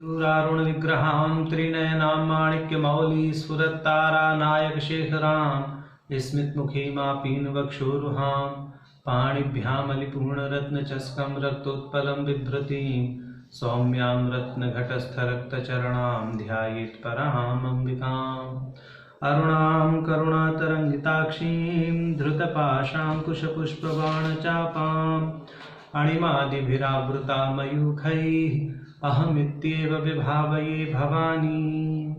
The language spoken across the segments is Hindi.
शूरारुण विग्रहां त्रिनयनां माणिक्यमौलिस्फुरत्तारा नायकशेखरां स्मितमुखीमापीनवक्षोरुहां पाणिभ्यामलिपूर्णरत्नचषकं रक्तोत्पलं बिभ्रतीं सौम्यां रत्नघटस्थरक्तचरणां ध्यायेत्परामम्बिकाम् अरुणां करुणातरङ्गिताक्षीं धृतपाशाङ्कुशपुष्पबाणचापाम् अणिमादिभिरावृता मयूखैः अहमित्येव विभावये भवानी।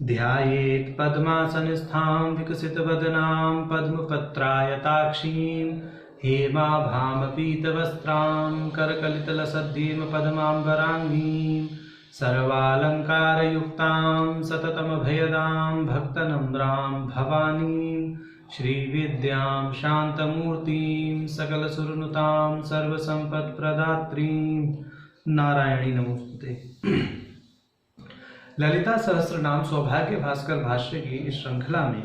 ध्यायेत् पद्मासनस्थां विकसितवदनां पद्मपत्रायताक्षीं हेमाभामपीतवस्त्रां करकलितलसद्धीं पद्माम्बराङ्गीं सर्वालङ्कारयुक्तां सततमभयदां भक्तनम्रां भवानीं श्रीविद्यां शान्तमूर्तिं सकलसुरनुतां सर्वसम्पत्प्रदात्रीं नारायणी नमोस्तुते। ललिता सहस्रनाम सौभाग्य भास्कर भाष्य की इस श्रृंखला में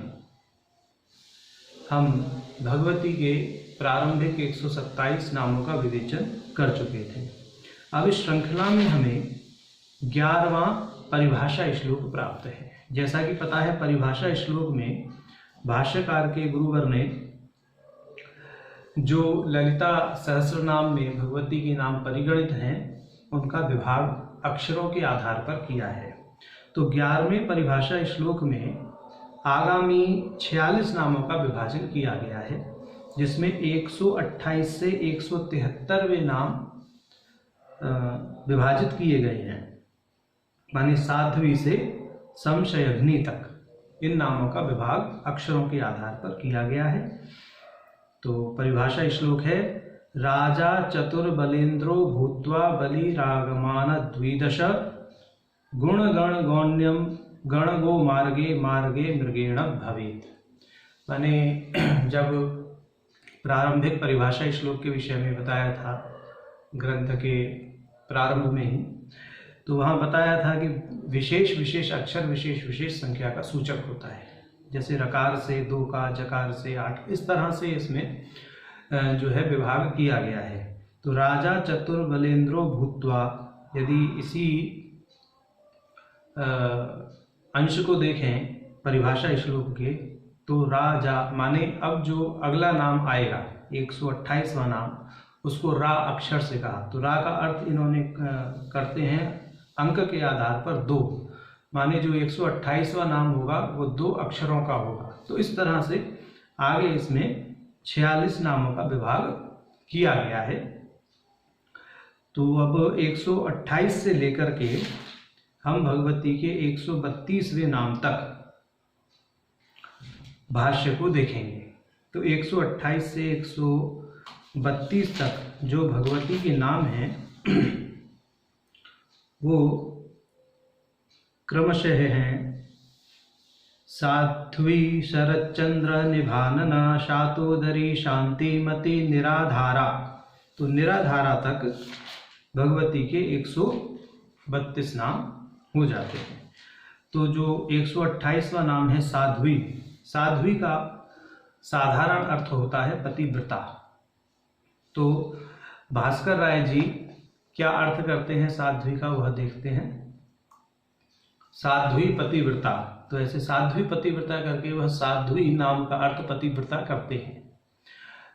हम भगवती के प्रारंभिक 127 नामों का विवेचन कर चुके थे। अब इस श्रृंखला में हमें 11वां परिभाषा श्लोक प्राप्त है। जैसा कि पता है, परिभाषा श्लोक में भाष्यकार के गुरुवर ने जो ललिता सहस्रनाम में भगवती के नाम परिगणित हैं उनका विभाग अक्षरों के आधार पर किया है। तो 11वें परिभाषा श्लोक में आगामी 46 नामों का विभाजन किया गया है, जिसमें 128 से 173वें नाम विभाजित किए गए हैं, माने साध्वी से संशयघ्नि तक इन नामों का विभाग अक्षरों के आधार पर किया गया है। तो परिभाषा श्लोक है, राजा चतुर्बलेन्द्रो भूत्वा बलिरागमान द्विदश गुण गण गौण्यम गण गो मार्गे मार्गे मृगेण भवेत्। माने जब प्रारंभिक परिभाषा श्लोक के विषय में बताया था ग्रंथ के प्रारंभ में ही, तो वहाँ बताया था कि विशेष विशेष अक्षर विशेष विशेष संख्या का सूचक होता है। जैसे रकार से 2 का, जकार से 8, इस तरह से इसमें जो है विभाग किया गया है। तो राजा चतुर्बलेन्द्रो भूत्वा, यदि इसी अंश को देखें परिभाषा श्लोक के, तो राजा माने अब जो अगला नाम आएगा 128वां नाम, उसको रा अक्षर से कहा। तो रा का अर्थ इन्होंने करते हैं अंक के आधार पर 2, माने जो 128वां नाम होगा वो 2 अक्षरों का होगा। तो इस तरह से आगे इसमें 46 नामों का विभाग किया गया है। तो अब 128 से लेकर के हम भगवती के 132वें नाम तक भाष्य को देखेंगे। तो 128 से 132 तक जो भगवती के नाम हैं वो क्रमशः हैं साध्वी शरच्चंद्र निभानना शातोदरी शांतिमती निराधारा। तो निराधारा तक भगवती के 132 नाम हो जाते हैं। तो जो 128वां नाम है साध्वी, साध्वी का साधारण अर्थ होता है पतिव्रता। तो भास्कर राय जी क्या अर्थ करते हैं साध्वी का, वह देखते हैं। साध्वी पतिव्रता, तो ऐसे साध्वी पतिव्रता करके वह साध्वी नाम का अर्थ पतिव्रता करते हैं।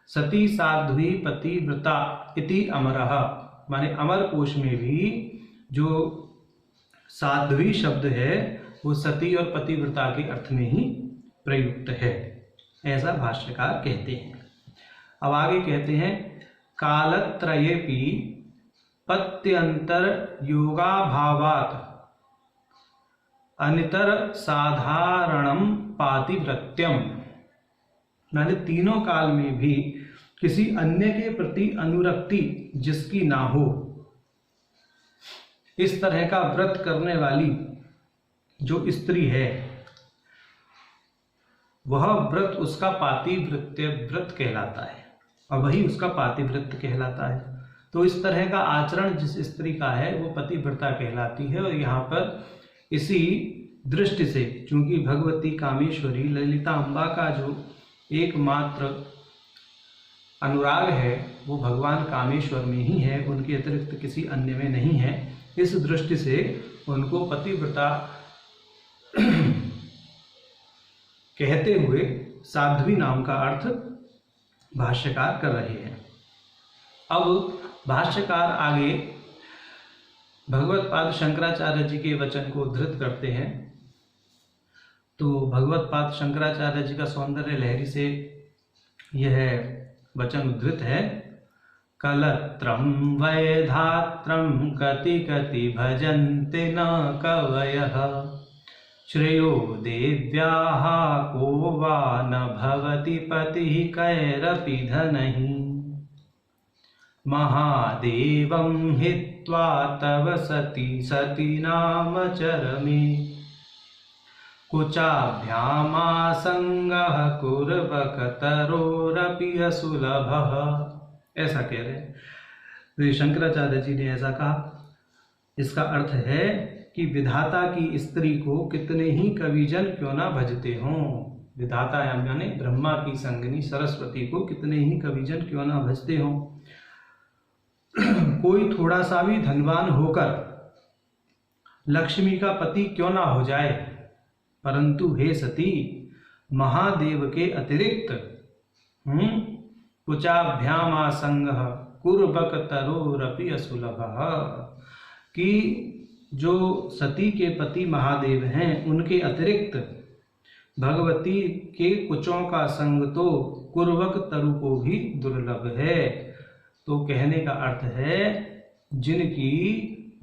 सती साध्वी पतिव्रता इति अमरः, माने अमर कोश में भी जो साध्वी शब्द है वो सती और पतिव्रता के अर्थ में ही प्रयुक्त है, ऐसा भाष्यकार कहते हैं। अब आगे कहते हैं, कालत्रयेपि पत्यंतर योगाभावात् अनितर साधारणम पातिव्रत्यम, माने तीनों काल में भी किसी अन्य के प्रति अनुरक्ति जिसकी ना हो, इस तरह का व्रत करने वाली जो स्त्री है वह व्रत उसका पातिव्रत्य व्रत कहलाता है, और वही उसका पातिव्रत्य कहलाता है। तो इस तरह का आचरण जिस स्त्री का है वो पतिव्रता कहलाती है। और यहाँ पर इसी दृष्टि से, चूंकि भगवती कामेश्वरी ललिता अम्बा का जो एकमात्र अनुराग है वो भगवान कामेश्वर में ही है, उनके अतिरिक्त किसी अन्य में नहीं है, इस दृष्टि से उनको पतिव्रता कहते हुए साध्वी नाम का अर्थ भाष्यकार कर रहे हैं। अब भाष्यकार आगे भगवत पाद शंकराचार्य जी के वचन को उद्धृत करते हैं। तो भगवत पाद शंकराचार्य जी का सौंदर्य लहरी से यह वचन उद्धृत है। कलत्रं वैधात्रं कति कति भजन्ते न कवयः, श्रेयो देव्याः को वा न भवति पतिः कैरपि धनैः, महादेवं हित्वा तव सती सती नाम चरमे, कुचाभ्यामासंगः कुर्वकतरोरपि असुलभः। ऐसा कह रहे हैं। तो शंकराचार्य जी ने ऐसा कहा। इसका अर्थ है कि विधाता की स्त्री को कितने ही कविजन क्यों ना भजते हों, विधाता यानी ब्रह्मा की संगिनी सरस्वती को कितने ही कविजन क्यों ना भजते हों। कोई थोड़ा सा भी धनवान होकर लक्ष्मी का पति क्यों ना हो जाए, परंतु हे सती महादेव के अतिरिक्त कुचाभ्यामासंगः कुर्बकतरोरपि असुलभः, कि जो सती के पति महादेव हैं उनके अतिरिक्त भगवती के कुचों का संग तो कुर्वक तरु को भी दुर्लभ है। तो कहने का अर्थ है जिनकी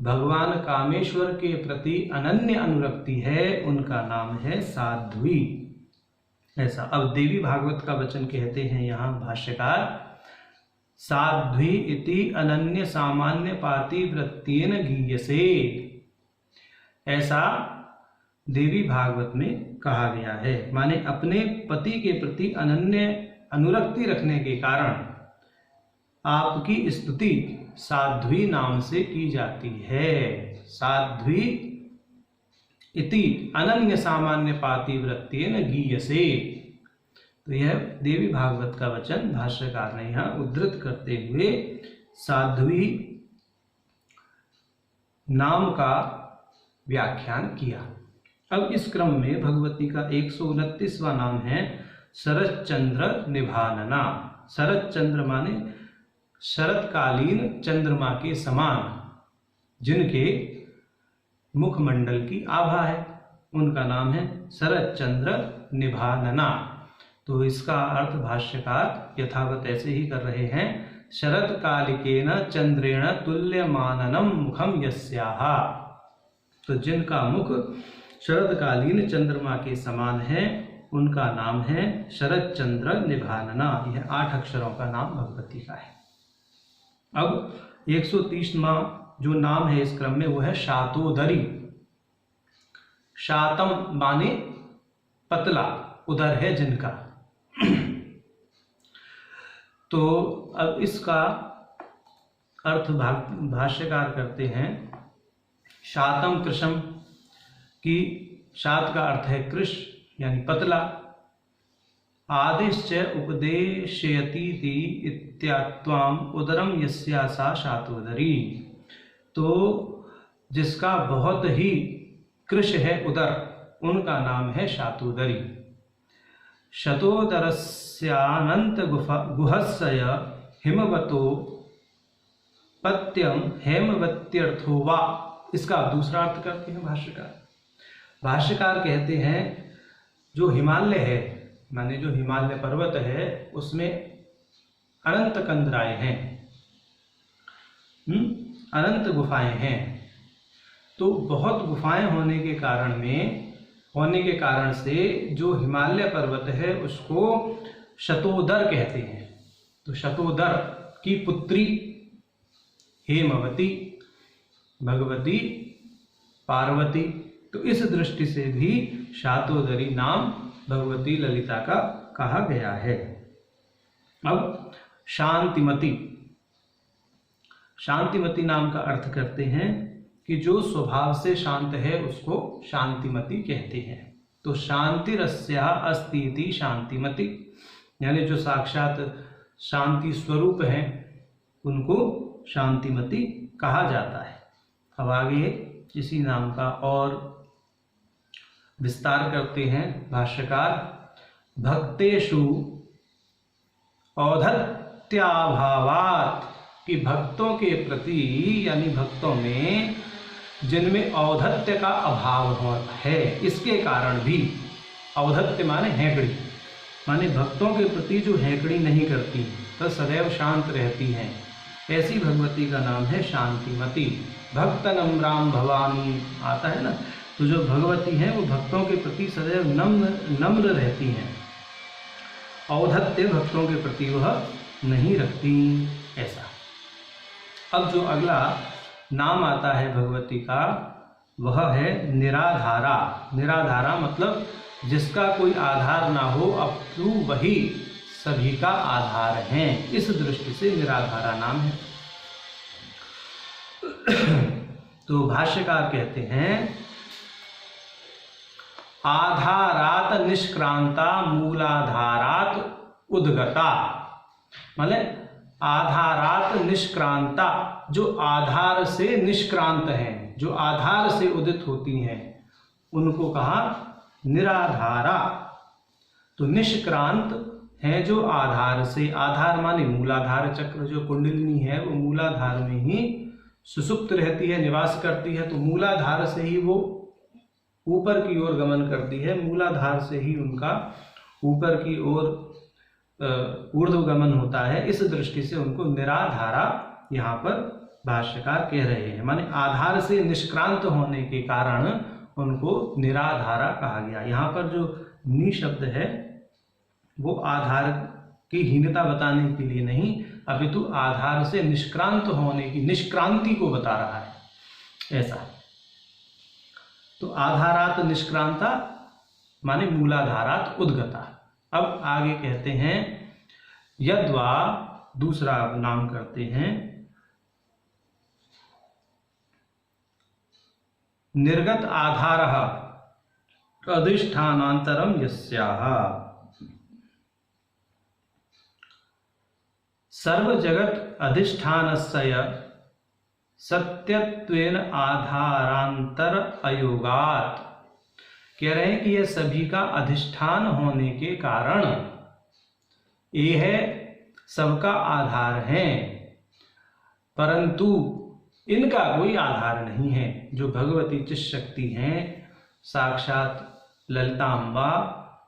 भगवान कामेश्वर के प्रति अनन्य अनुरक्ति है उनका नाम है साध्वी। ऐसा। अब देवी भागवत का वचन कहते हैं यहाँ भाष्यकार, साध्वी इति अनन्य सामान्य पातिव्रत्येन गीयसे। ऐसा देवी भागवत में कहा गया है, माने अपने पति के प्रति अनन्य अनुरक्ति रखने के कारण आपकी स्तुति साध्वी नाम से की जाती है। साध्वी इति अनन्य सामान्य पातिव्रत्येन गीयसे। तो यह देवी भागवत का वचन भाष्यकार ने यहाँ उद्धृत करते हुए साध्वी नाम का व्याख्यान किया। अब इस क्रम में भगवती का 129वां नाम है शरच्चंद्र निभानना। शरच्चंद्र माने शरतकालीन चंद्रमा के समान जिनके मुखमंडल की आभा है, उनका नाम है शरच्चंद्र निभानना। तो इसका अर्थ भाष्यकार यथावत ऐसे ही कर रहे हैं, शरतकालिकेन चंद्रेण तुल्यमाननम मुखम यस्याः। तो जिनका मुख शरदकालीन चंद्रमा के समान है उनका नाम है शरच्चंद्र निभानना। यह 8 अक्षरों का नाम भगवती का है। अब 130वां जो नाम है इस क्रम में वो है शातोदरी। शातम माने पतला, उदर है जिनका। तो अब इसका अर्थ भाष्यकार करते हैं, शातम कृशम की शात का अर्थ है कृश यानी पतला। आदिश्च उपदेशयतीति इत्यात्वाम उदरम यस्या सा शातोदरी। तो जिसका बहुत ही कृश है उदर, उनका नाम है शातोदरी। शतोदरस्यानंत गुहस्य हिमवतो पत्यम हेमवत्यर्थो वा। इसका दूसरा अर्थ करते हैं भाष्यकार। भाष्यकार कहते हैं जो हिमालय है, माने जो हिमालय पर्वत है उसमें अनंत कंदराएं हैं, अनंत गुफाएं हैं। तो बहुत गुफाएं होने के कारण से जो हिमालय पर्वत है उसको शतोदर कहते हैं। तो शतोदर की पुत्री हेमवती, भगवती, पार्वती। तो इस दृष्टि से भी शातोदरी नाम भगवती ललिता का कहा गया है। अब शांतिमती। शांतिमती नाम का अर्थ करते हैं कि जो स्वभाव से शांत है उसको शांतिमती कहते हैं। तो शांतिरस्या अस्ति इति शांतिमती, यानी जो साक्षात शांति स्वरूप हैं उनको शांतिमती कहा जाता है। अब आगे इसी नाम का और विस्तार करते हैं भाष्यकार। भक्तेषु औद्धत्याभावात्, कि भक्तों के प्रति यानी भक्तों में जिनमें औद्धत्य का अभाव है, इसके कारण भी, औद्धत्य माने हैकड़ी, माने भक्तों के प्रति जो हैकड़ी नहीं करती तो सदैव शांत रहती हैं, ऐसी भगवती का नाम है शांतिमती। भक्त नम्राम भवानी आता है ना, तो जो भगवती हैं वो भक्तों के प्रति सदैव नम्र रहती हैं, औद्धत्य भक्तों के प्रति वह नहीं रखती, ऐसा। अब जो अगला नाम आता है भगवती का वह है निराधारा। निराधारा मतलब जिसका कोई आधार ना हो, अपितु वही सभी का आधार है, इस दृष्टि से निराधारा नाम है। तो भाष्यकार कहते हैं आधारात निष्क्रांता मूलाधारात उद्गता, मतलब आधारात निष्क्रांता, जो आधार से निष्क्रांत हैं, जो आधार से उदित होती हैं, उनको कहा निराधारा। तो निष्क्रांत है जो आधार से, आधार माने मूलाधार चक्र, जो कुंडलिनी है वो मूलाधार में ही सुसुप्त रहती है, निवास करती है, तो मूलाधार से ही वो ऊपर की ओर गमन करती है, मूलाधार से ही उनका ऊपर की ओर ऊर्ध्व गमन होता है। इस दृष्टि से उनको निराधारा यहाँ पर भाष्यकार कह रहे हैं, माने आधार से निष्क्रांत होने के कारण उनको निराधारा कहा गया। यहाँ पर जो नि शब्द है वो आधार की हीनता बताने के लिए नहीं, अपितु आधार से निष्क्रांत होने की निष्क्रांति को बता रहा है, ऐसा। तो आधारात निष्क्रांता माने मूलाधारात उद्गता। अब आगे कहते हैं यद्वा, दूसरा नाम करते हैं निर्गत आधारः अधिष्ठानांतरम यस्याः, सर्वजगत अधिष्ठानस्य सत्यत्वेन आधारांतर अयोगात्। कह रहे हैं कि यह सभी का अधिष्ठान होने के कारण ये है, सबका आधार है, परंतु इनका कोई आधार नहीं है। जो भगवती चित शक्ति हैं, साक्षात ललितांबा,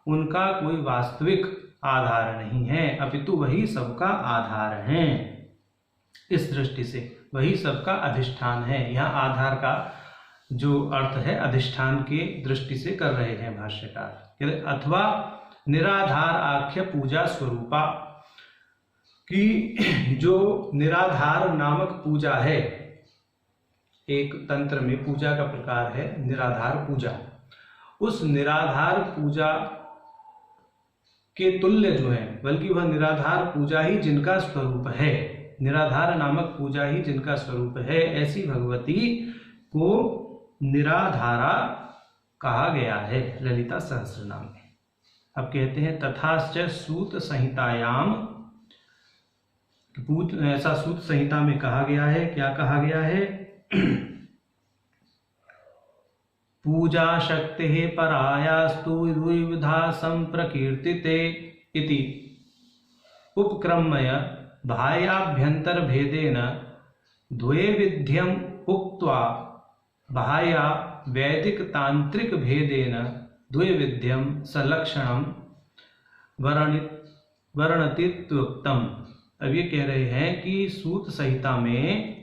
उनका कोई वास्तविक आधार नहीं है, अपितु वही सबका आधार हैं। इस दृष्टि से वही सबका अधिष्ठान है। यहाँ आधार का जो अर्थ है अधिष्ठान के दृष्टि से कर रहे हैं भाष्यकार। अथवा निराधार आख्य पूजा स्वरूपा, कि जो निराधार नामक पूजा है, एक तंत्र में पूजा का प्रकार है निराधार पूजा, उस निराधार पूजा के तुल्य जो है, बल्कि वह निराधार पूजा ही जिनका स्वरूप है, निराधार नामक पूजा ही जिनका स्वरूप है, ऐसी भगवती को निराधारा कहा गया है ललिता सहस्रनाम में। अब कहते हैं तथाश्च सूत संहितायाम, ऐसा सूत संहिता में कहा गया है। क्या कहा गया है? पूजा शक्ति परायास्तु द्विविधा संप्रकीर्तिते इति उपक्रम्य बाह्याभ्यंतर भेदेन द्वैविध्यम उक्त्वा बाह्या वैदिक तांत्रिक भेदेन द्वैविध्यम सलक्षणम वर्णतित्वक्तम। अब ये कह रहे हैं कि सूत संहिता में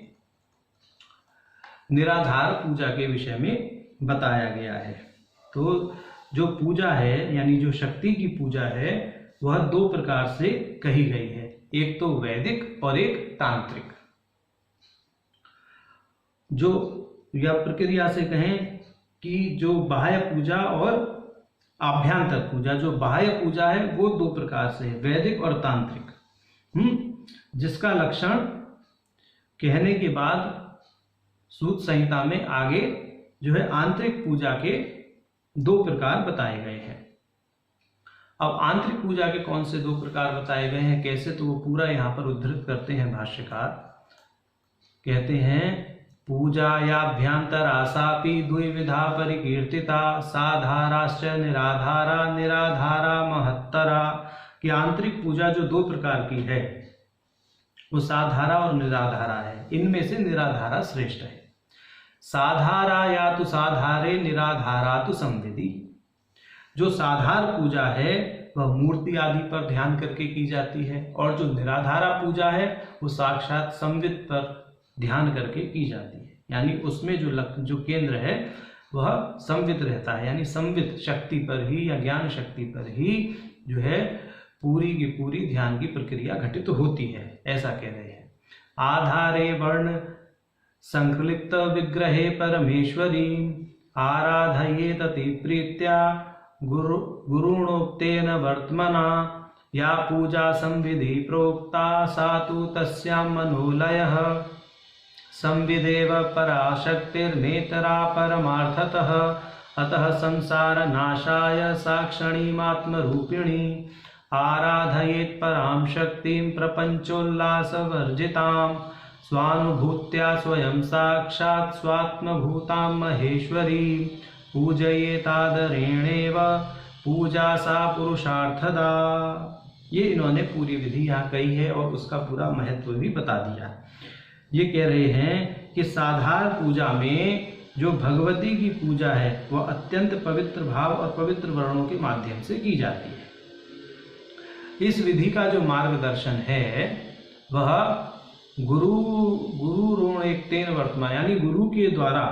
निराधार पूजा के विषय में बताया गया है। तो जो पूजा है यानी जो शक्ति की पूजा है वह दो प्रकार से कही गई है, एक तो वैदिक और एक तांत्रिक। जो या प्रक्रिया से कहें कि जो बाह्य पूजा और आभ्यंतर पूजा, जो बाह्य पूजा है वो दो प्रकार से है, वैदिक और तांत्रिक। जिसका लक्षण कहने के बाद सूत संहिता में आगे जो है आंतरिक पूजा के दो प्रकार बताए गए हैं। अब आंतरिक पूजा के कौन से दो प्रकार बताए गए हैं, कैसे, तो वो पूरा यहाँ पर उद्धृत करते हैं भाष्यकार। कहते हैं पूजायाभ्यन्तरासापि द्विविधा परिकीर्तिता, साधाराश्च निराधारा, निराधारा महत्तरा। कि आंतरिक पूजा जो दो प्रकार की है वो साधारा और निराधारा है। इनमें से निराधारा श्रेष्ठ है। साधारा या तो साधारे, निराधारा तो संविधि। जो साधार पूजा है वह मूर्ति आदि पर ध्यान करके की जाती है, और जो निराधारा पूजा है वो साक्षात संवित पर ध्यान करके की जाती है। यानी उसमें जो केंद्र है वह संवित रहता है, यानी संवित शक्ति पर ही या ज्ञान शक्ति पर ही जो है पूरी की पूरी ध्यान की प्रक्रिया घटित होती है, ऐसा कह रहे हैं। आधारे वर्ण संकलिप्त विग्रहे परमेश्वरी, आराधयेत प्रीत्या गुरुणोक्तेन वर्त्मना, या पूजा संविधि प्रोक्ता सा तु तस्यां मनोलयः, संविदेव पराशक्तिर्नेतरा परमार्थतः, अतः संसार नाशाय साक्षणीमात्मरूपिणी, आराधयेत् परां शक्तिं प्रपंचोल्लासवर्जितां, स्वानुभूत्या स्वयं साक्षात् स्वात्मभूतां महेश्वरी, पूजयेतादरेणेव पूजा सा पुरुषार्थदा। ये इन्होंने पूरी विधि यहाँ कही है और उसका पूरा महत्व भी बता दिया। ये कह रहे हैं कि साधार पूजा में जो भगवती की पूजा है वह अत्यंत पवित्र भाव और पवित्र वर्णों के माध्यम से की जाती है। इस विधि का जो मार्गदर्शन है वह गुरुणोक्तेन वर्त्मना, यानी गुरु के द्वारा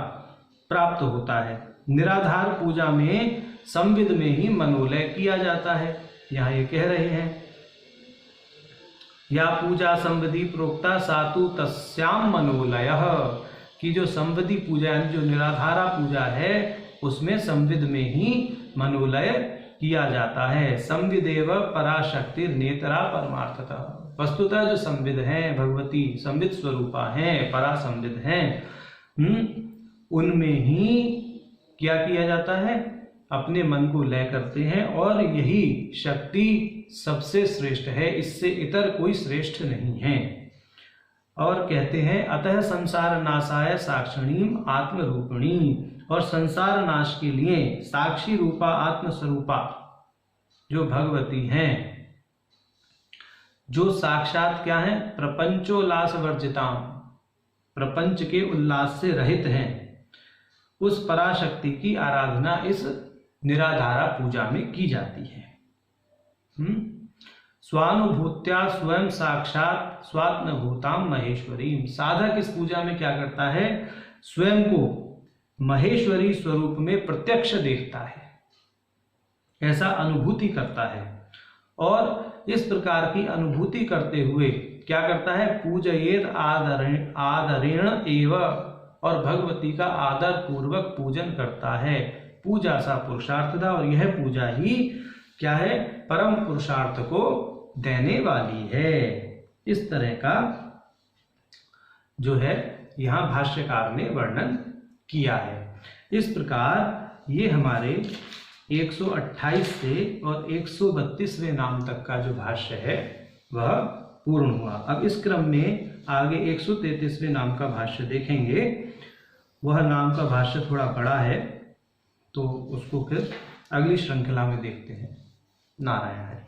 प्राप्त होता है। निराधार पूजा में संविद में ही मनोलय किया जाता है। यहाँ ये कह रहे हैं या पूजा संविधि प्रोक्ता सातु तस्याम मनोलयः, कि जो संविधि पूजा यानी जो निराधारा पूजा है उसमें संविद में ही मनोलय किया जाता है। संविदेव पराशक्ति नेतरा परमार्थतः, वस्तुतः जो संविद हैं भगवती संविद स्वरूपा हैं, परा संविद हैं, उनमें ही क्या किया जाता है, अपने मन को लय करते हैं, और यही शक्ति सबसे श्रेष्ठ है, इससे इतर कोई श्रेष्ठ नहीं है। और कहते हैं अतः संसार नाशाय साक्षणीम आत्मरूपिणी, और संसार नाश के लिए साक्षी रूपा आत्मस्वरूपा जो भगवती हैं, जो साक्षात क्या है, प्रपंचोल्लास वर्जिताम, प्रपंच के उल्लास से रहित हैं, उस पराशक्ति की आराधना इस निराधारा पूजा में की जाती है। स्वानुभूत्या स्वयं साक्षात स्वात्मभूताम महेश्वरी, साधक इस पूजा में क्या करता है, स्वयं को महेश्वरी स्वरूप में प्रत्यक्ष देखता है, ऐसा अनुभूति करता है, और इस प्रकार की अनुभूति करते हुए क्या करता है, पूजयेत आदरेण एव, और भगवती का आदर पूर्वक पूजन करता है। पूजा सा पुरुषार्थदा, और यह पूजा ही क्या है, परम पुरुषार्थ को देने वाली है। इस तरह का जो है यहाँ भाष्यकार ने वर्णन किया है। इस प्रकार ये हमारे 128 से और 132वें नाम तक का जो भाष्य है वह पूर्ण हुआ। अब इस क्रम में आगे 133वें नाम का भाष्य देखेंगे। वह नाम का भाष्य थोड़ा बड़ा है, तो उसको फिर अगली श्रृंखला में देखते हैं। नारायण है।